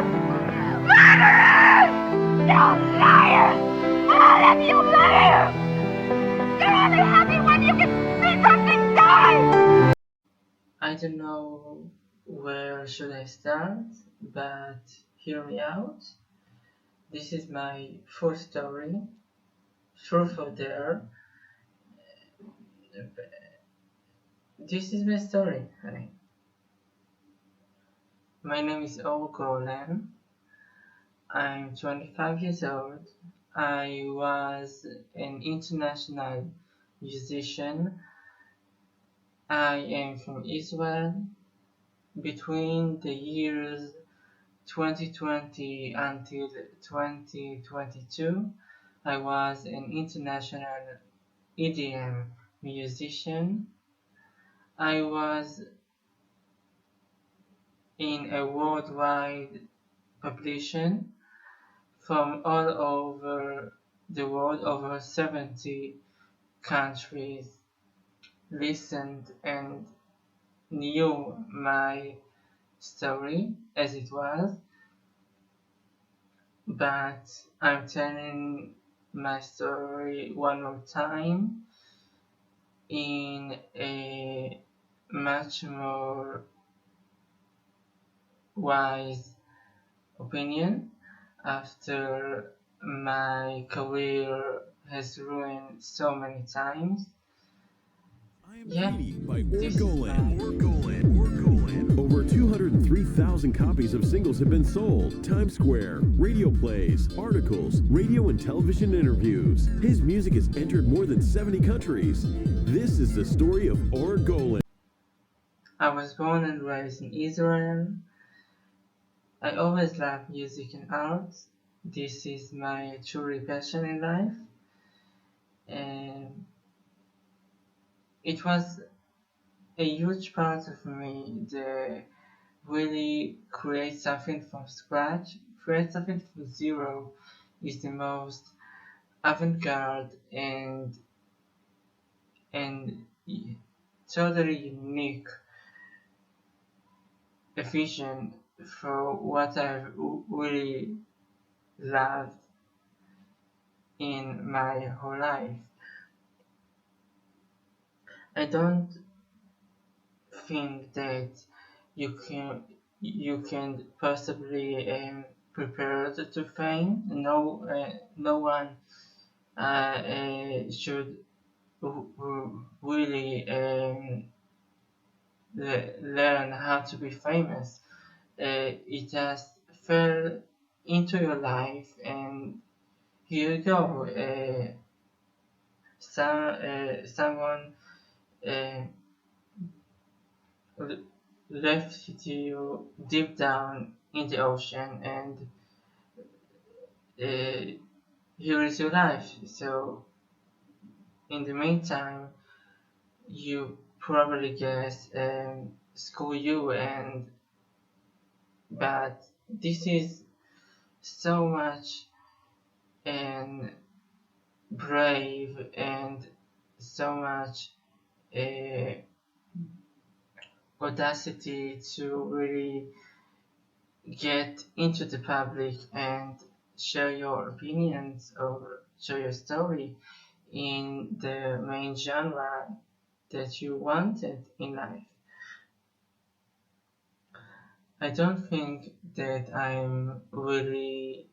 Murderers! You liars! All of you liars! You're only happy when you can see something die! I don't know where should I start, but hear me out. This is my full story. Truth or dare. This is my story, honey. My name is Or Golan. I'm 25 years old. I was an international musician. I am from Israel. Between the years 2020 until 2022, I was an international EDM musician. I was in a worldwide publication from all over the world. Over 70 countries listened and knew my story as it was, but I'm telling my story one more time in a much more wise opinion after my career has ruined so many times. Yeah, by Or this is Golan. my Or Golan. Or Golan. Over 203,000 copies of singles have been sold. Times Square, radio plays, articles, radio and television interviews. His music has entered more than 70 countries. This is the story of Or Golan. I was born and raised in Israel. I always loved music and art. This is my true passion in life. And it was a huge part of me to really create something from scratch. Create something from zero is the most avant-garde and totally unique vision for what I've really loved in my whole life. I don't think that you can possibly prepare to fame. No one should really learn how to be famous. It just fell into your life, and here you go. Someone uh, left you deep down in the ocean, and here is your life. So, in the meantime, you probably guess screw you, but this is so much and brave and so much uh, audacity to really get into the public and share your opinions or share your story in the main genre that you wanted in life. I don't think that I'm really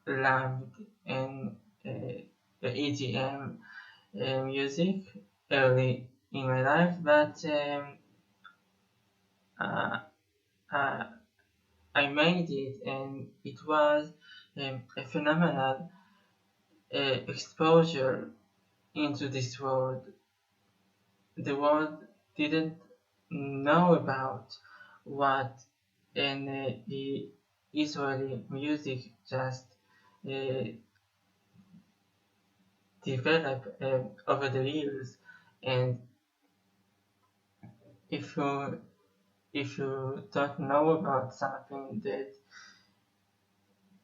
loved in EDM music early in my life, but uh, uh, I made it, and it was a phenomenal exposure into this world. The world didn't know about what an Israeli music just uh, developed over the years, and if you if you don't know about something that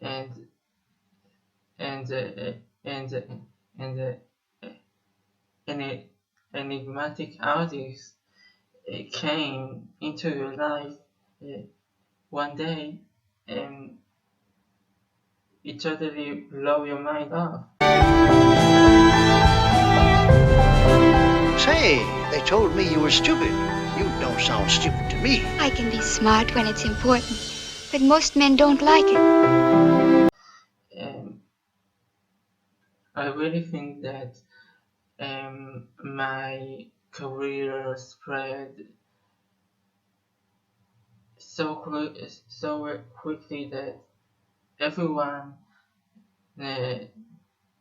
and and and and an enigmatic artist came into your life, uh, one day, it totally blow your mind off. Say, they told me you were stupid. You don't sound stupid to me. I can be smart when it's important, but most men don't like it. I really think that my career spread so quickly that everyone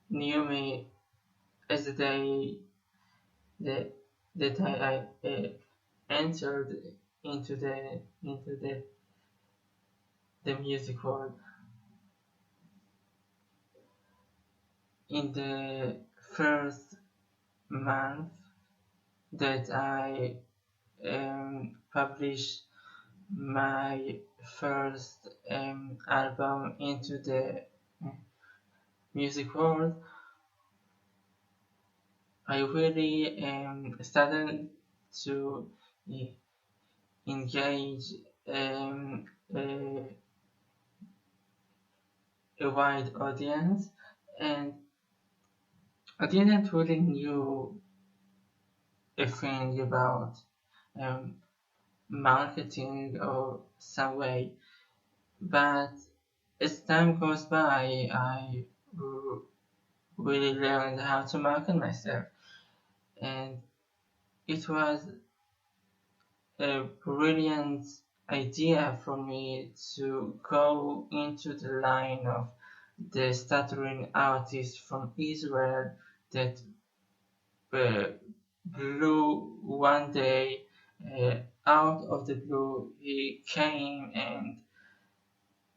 knew me as the day that I entered into the music world. In the first month that I published my first album into the music world, I really started to engage a wide audience, and I didn't really knew a thing about marketing or some way, but as time goes by, I really learned how to market myself, and it was a brilliant idea for me to go into the line of the stuttering artist from Israel that blew one day out of the blue. He came and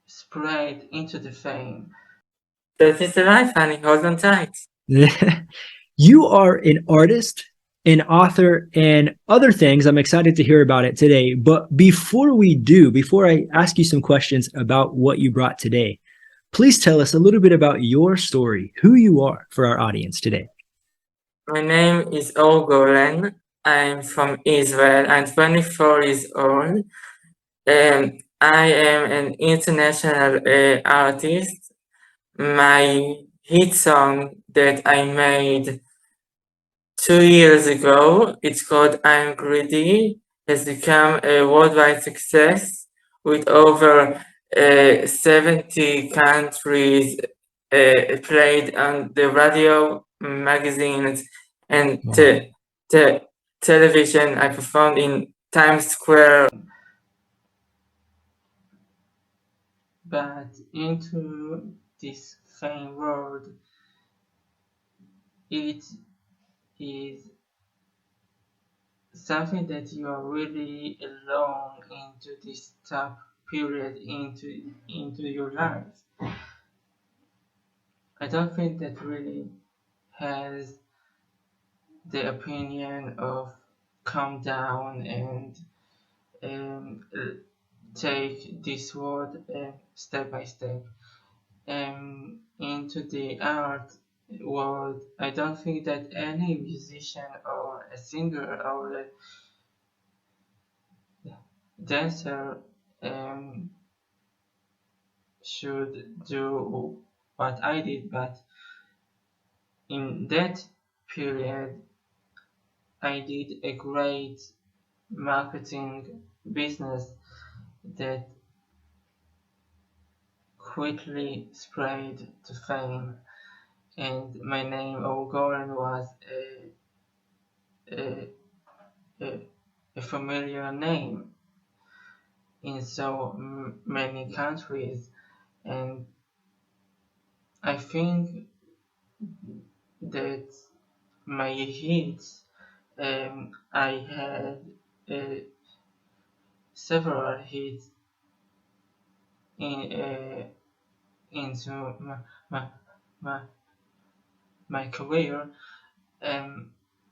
spread into the fame. That is the life, honey. Hold on tight. You are an artist, an author, and other things. I'm excited to hear about it today. But before I ask you some questions about what you brought today, please tell us a little bit about your story, who you are for our audience today. My name is Or Golan. I'm from Israel. I'm 24 years old. I am an international artist. My hit song that I made 2 years ago, it's called I'm Greedy, has become a worldwide success with over 70 countries played on the radio, magazines, and television. I performed in Times Square. But into this fame world, it is something that you are really alone into this tough period into your life. I don't think that really has the opinion of calm down and take this world step by step. Into the art world, I don't think that any musician or a singer or a dancer should do what I did, but in that period, I did a great marketing business that quickly spread to fame, and my name Or Golan was a familiar name in so many countries, and I think that my hits, I had several hits in into my, my, my career,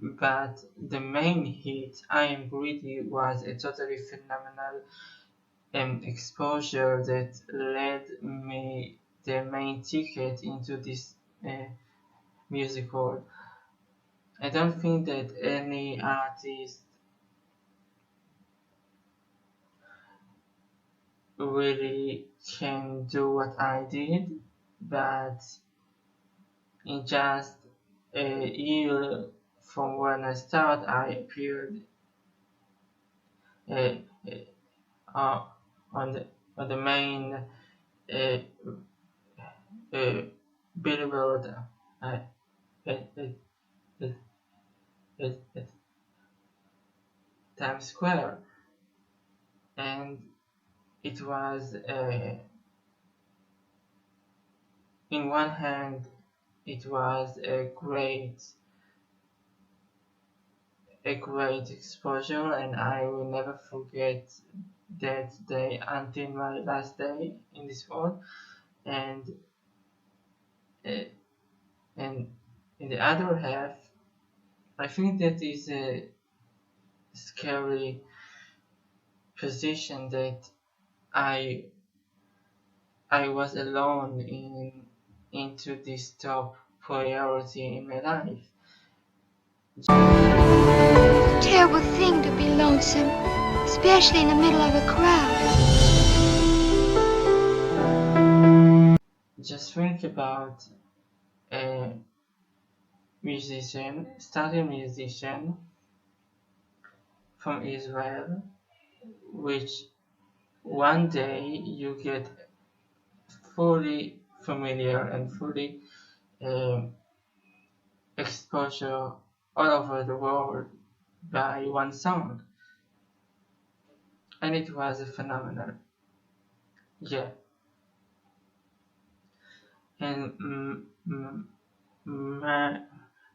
but the main hit, I Am Greedy, was a totally phenomenal exposure that led me the main ticket into this music world. I don't think that any artist really can do what I did, but in just a year from when I started, I appeared uh, uh, on the main uh, uh, billboard uh, at, at, at, at Times Square, and it was in one hand it was a great exposure, and I will never forget that day until my last day in this world. And uh, and in the other half, I think that is a scary position that I I was alone into this top priority in my life. It's a terrible thing to be lonesome, especially in the middle of a crowd. Just think about a starting musician from Israel, which one day you get fully familiar and fully exposure all over the world by one song, and it was a phenomenal. Yeah, and my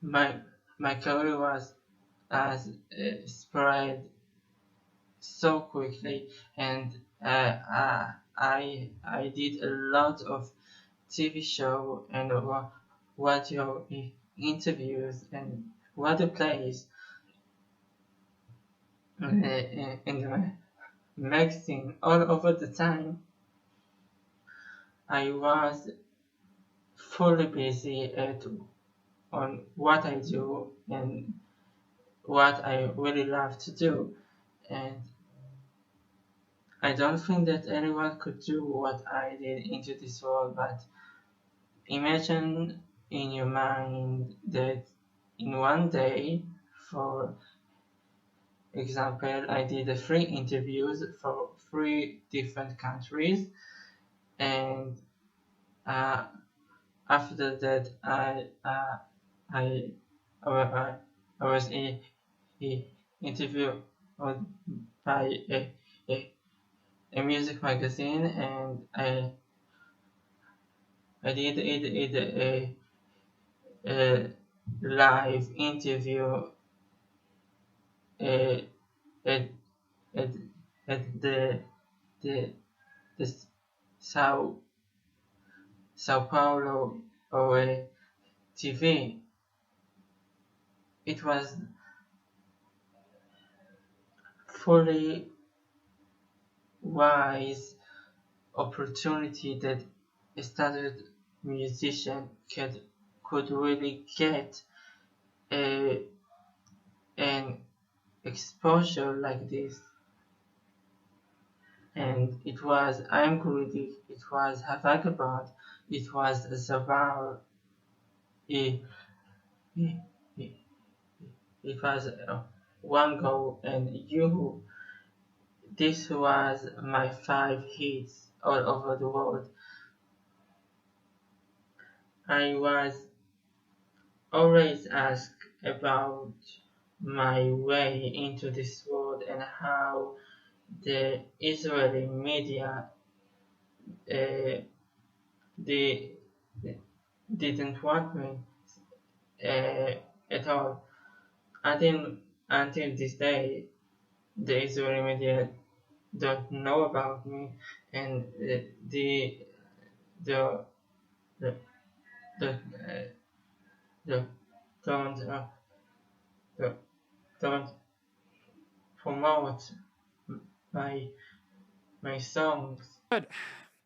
my my career was as spread so quickly, and I did a lot of TV show and radio interviews and radio plays in the magazine all over the time. I was fully busy on what I do and what I really love to do, and I don't think that anyone could do what I did into this world. But imagine in your mind that in one day, for example, I did 3 interviews for 3 different countries, and after that I was interviewed by a music magazine, and I did a live interview at at at the Sao Paulo TV. It was fully wise opportunity that a started musician could really get an exposure like this. And it was I'm Greedy, it was Havagabond, it was Zarar, it, it, it was One Go and Yoohoo. This was my 5 hits all over the world. I was always asked about my way into this world and how the Israeli media they didn't want me at all. Until this day, the Israeli media don't know about me, and the the the the, the don't the, don't promote my my songs. But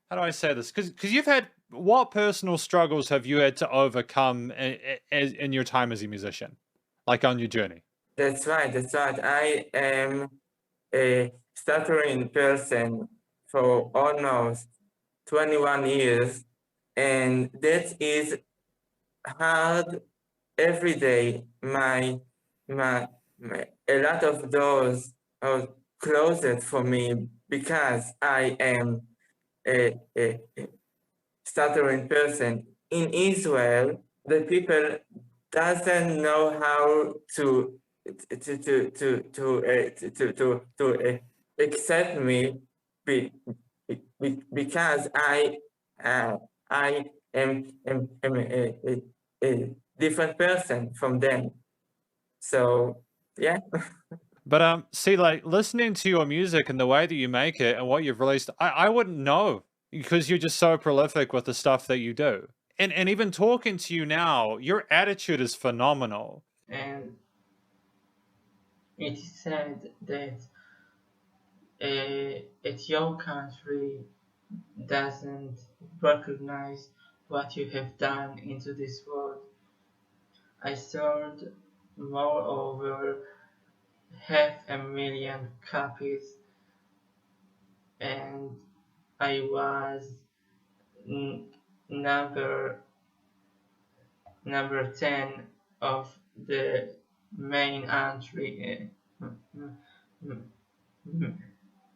how do I say this? Because you've had, what personal struggles have you had to overcome in your time as a musician, like on your journey? That's right. I am a stuttering person for almost 21 years, and that is hard every day. A lot of doors are closed for me because I am a stuttering person. In Israel, the people doesn't know how to accept me because uh, I am a different person from them. So yeah. But see, like listening to your music and the way that you make it and what you've released, I wouldn't know because you're just so prolific with the stuff that you do. And even talking to you now, your attitude is phenomenal. And it is said that if your country doesn't recognize what you have done into this world. I sold more over 500,000 copies, and I was number 10 of the main entry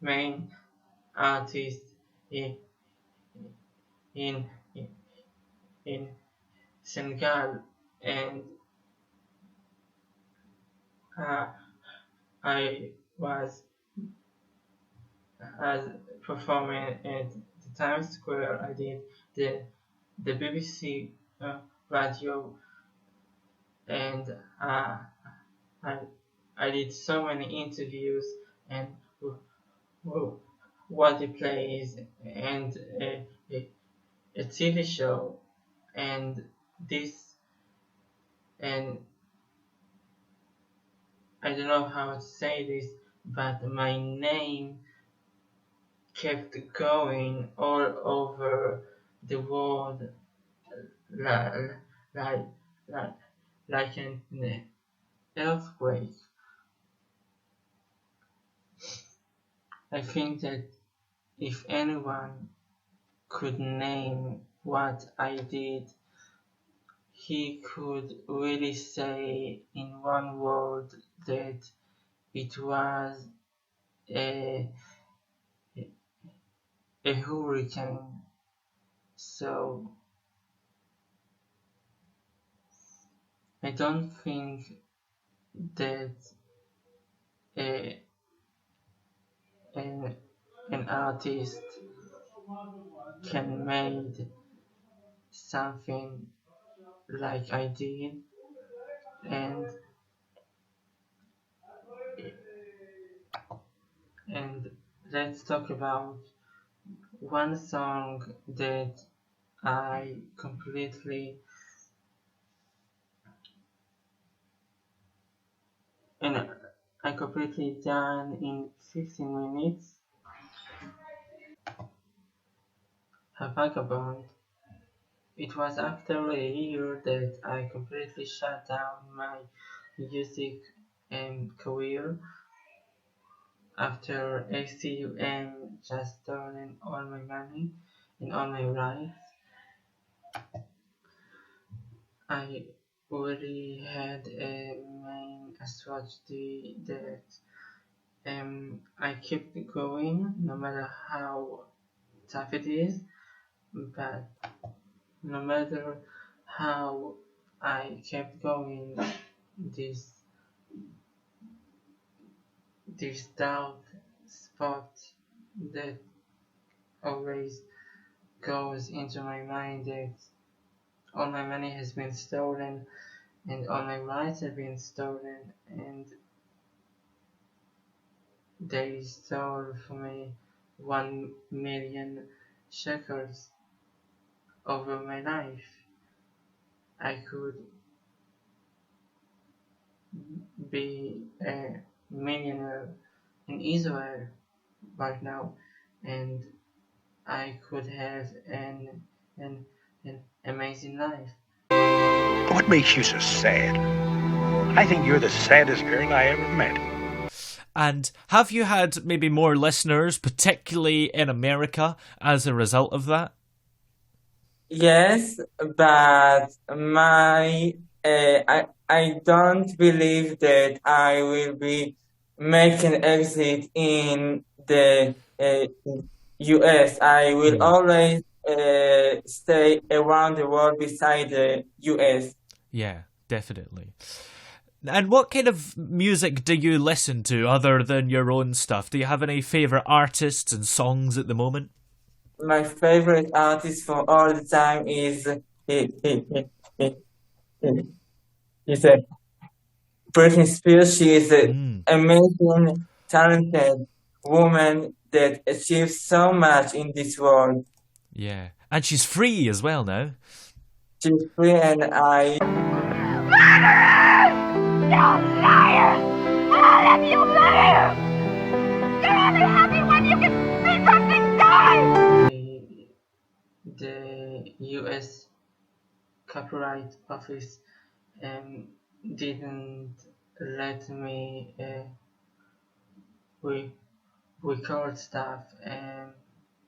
main artist in in in Senegal, and I was as performing at the Times Square. I did the BBC radio, and I did so many interviews and what the plays and a TV show, and this, and I don't know how to say this, but my name kept going all over the world like, like, like an earthquake. I think that if anyone could name what I did, he could really say in one word that it was a hurricane. So I don't think that an artist can make something like I did, and let's talk about one song that I completely done in 15 minutes. Havagabond. It was after a year that I completely shut down my music career after ACUM just stolen all my money and all my rights. I already had a main strategy that I kept going no matter how tough it is, but no matter how I kept going, this dark spot that always goes into my mind that all my money has been stolen and all my rights have been stolen, and they stole from me 1,000,000 shekels over my life. I could be a millionaire in Israel right now, and I could have an amazing life. What makes you so sad? I think you're the saddest girl I ever met. And have you had maybe more listeners, particularly in America, as a result of that? Yes, but I don't believe that I will be making exit in the US. I will always stay around the world beside the US. Yeah, definitely. And what kind of music do you listen to other than your own stuff? Do you have any favourite artists and songs at the moment? My favorite artist for all the time is is a Britney Spears. She is an amazing, talented woman that achieves so much in this world. Yeah. And she's free as well now. She's free, and I. Murderers! You liars! All of you liars! You're only happy when you can see something die! The US Copyright Office didn't let me re- record stuff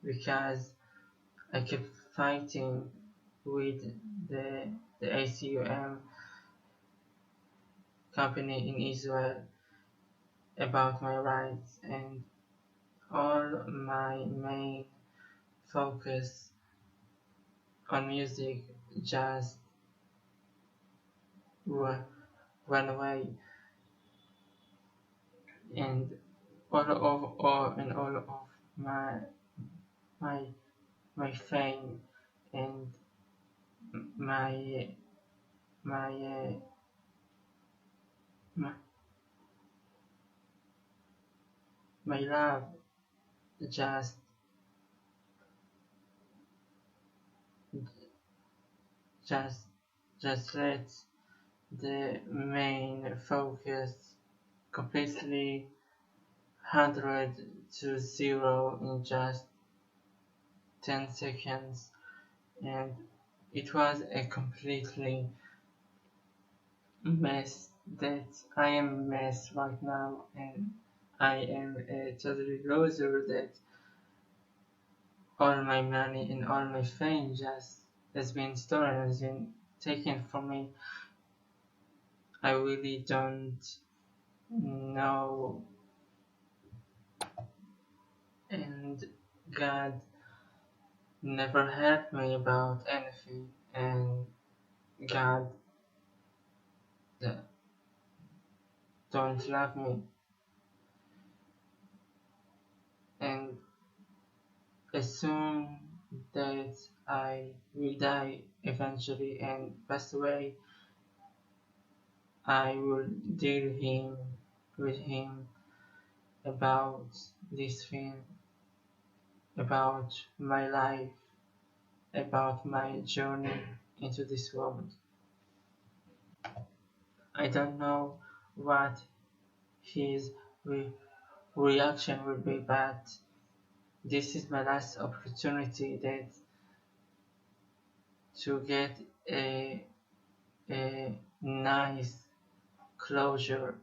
because I kept fighting with the ACUM company in Israel about my rights, and all my main focus on music just went away, and all of my my my fame and my my my, my love just just just let the main focus completely 100 to 0 in just 10 seconds, and it was a completely mess that I am a mess right now, and I am a totally loser that all my money and all my fame just has been stolen, has been taken from me. I really don't know, and God never helped me about anything, and God don't love me, and as soon that I will die eventually and pass away, I will deal with him about this thing, about my life, about my journey into this world. I don't know what his reaction will be, but this is my last opportunity that to get a nice closure.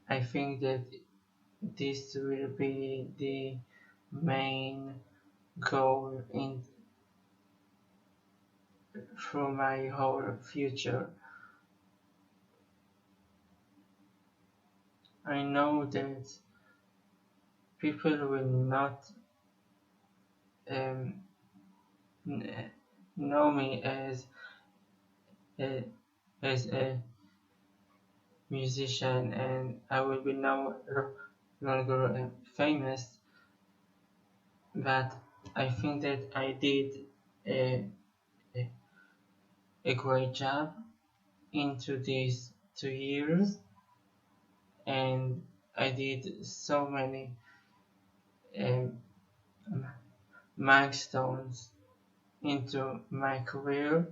I think that this will be the main goal in through my whole future. I know that people will not um, know me a, as a musician, and I will be no longer famous, but I think that I did a, a, a great job into these 2 years, and I did so many um, milestones into my career,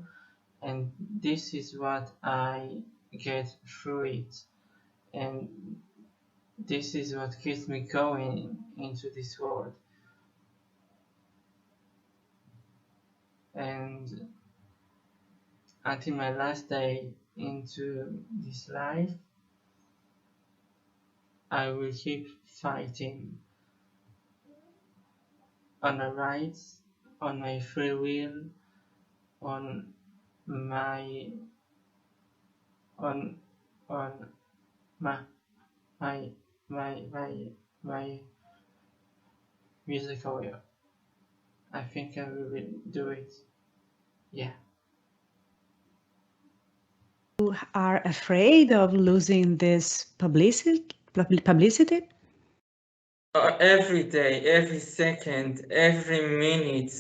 and this is what I get through it, and this is what keeps me going into this world. And until my last day into this life, I will keep fighting on my rights, on my free will, on my on on my my my musical will. I think I will do it. Yeah. You are afraid of losing this publicity? Every day, every second, every minute.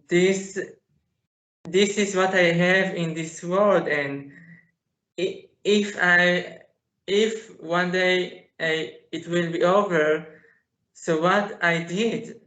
This is what I have in this world, and if one day it will be over, so what I did,